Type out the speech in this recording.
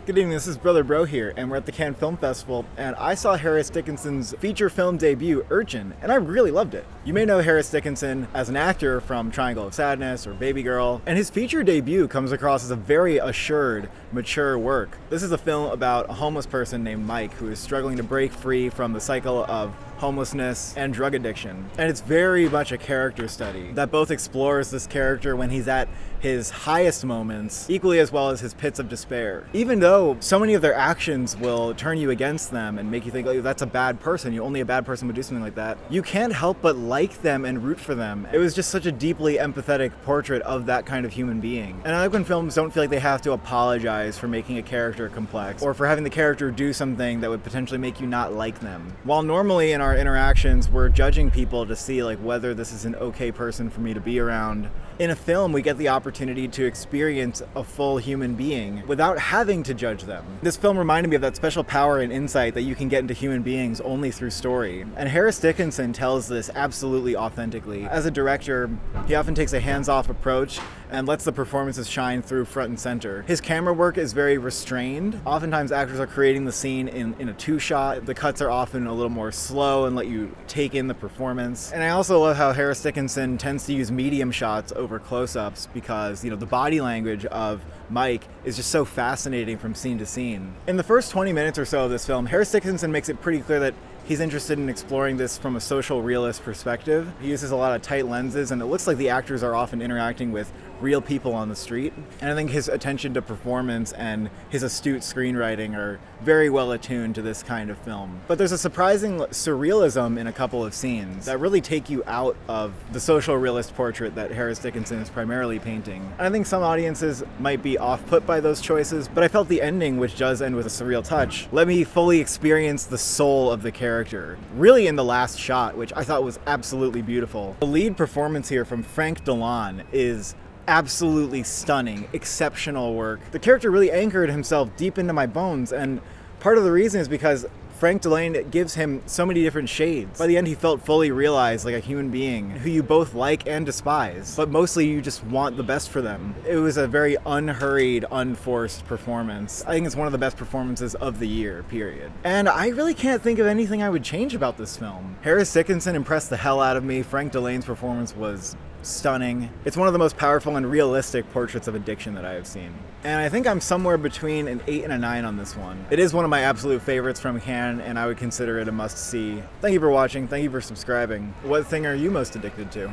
Good evening, this is Brother Bro here, and we're at the Cannes Film Festival, and I saw Harris Dickinson's feature film debut, Urchin, and I really loved it. You may know Harris Dickinson as an actor from Triangle of Sadness or Baby Girl, and his feature debut comes across as a very assured, mature work. This is a film about a homeless person named Mike who is struggling to break free from the cycle of homelessness and drug addiction. And it's very much a character study that both explores this character when he's at his highest moments, equally as well as his pits of despair. Even though so many of their actions will turn you against them and make you think, oh, that's a bad person, only a bad person would do something like that, you can't help but like them and root for them. It was just such a deeply empathetic portrait of that kind of human being. And I like when films don't feel like they have to apologize for making a character complex, or for having the character do something that would potentially make you not like them. While normally in our interactions we're judging people to see whether this is an okay person for me to be around, in a film we get the opportunity to experience a full human being without having to judge them. This film reminded me of that special power and insight that you can get into human beings only through story. And Harris Dickinson tells this absolutely authentically. As a director, he often takes a hands-off approach and lets the performances shine through front and center. His camera work is very restrained. Oftentimes actors are creating the scene in a two-shot. The cuts are often a little more slow and let you take in the performance. And I also love how Harris Dickinson tends to use medium shots over close-ups because, the body language of Mike is just so fascinating from scene to scene. In the first 20 minutes or so of this film, Harris Dickinson makes it pretty clear that he's interested in exploring this from a social realist perspective. He uses a lot of tight lenses, and it looks like the actors are often interacting with real people on the street. And I think his attention to performance and his astute screenwriting are very well attuned to this kind of film. But there's a surprising surrealism in a couple of scenes that really take you out of the social realist portrait that Harris Dickinson is primarily painting. And I think some audiences might be off-put by those choices, but I felt the ending, which does end with a surreal touch, let me fully experience the soul of the character, really in the last shot, which I thought was absolutely beautiful. The lead performance here from Frank Delon is absolutely stunning, exceptional work. The character really anchored himself deep into my bones, and part of the reason is because Frank Delane gives him so many different shades. By the end, he felt fully realized like a human being who you both like and despise, but mostly you just want the best for them. It was a very unhurried, unforced performance. I think it's one of the best performances of the year, period. And I really can't think of anything I would change about this film. Harris Dickinson impressed the hell out of me. Frank Delane's performance was stunning. It's one of the most powerful and realistic portraits of addiction that I have seen. And I think I'm somewhere between an 8 and a 9 on this one. It is one of my absolute favorites from Cannes, and I would consider it a must-see. Thank you for watching. Thank you for subscribing. What thing are you most addicted to?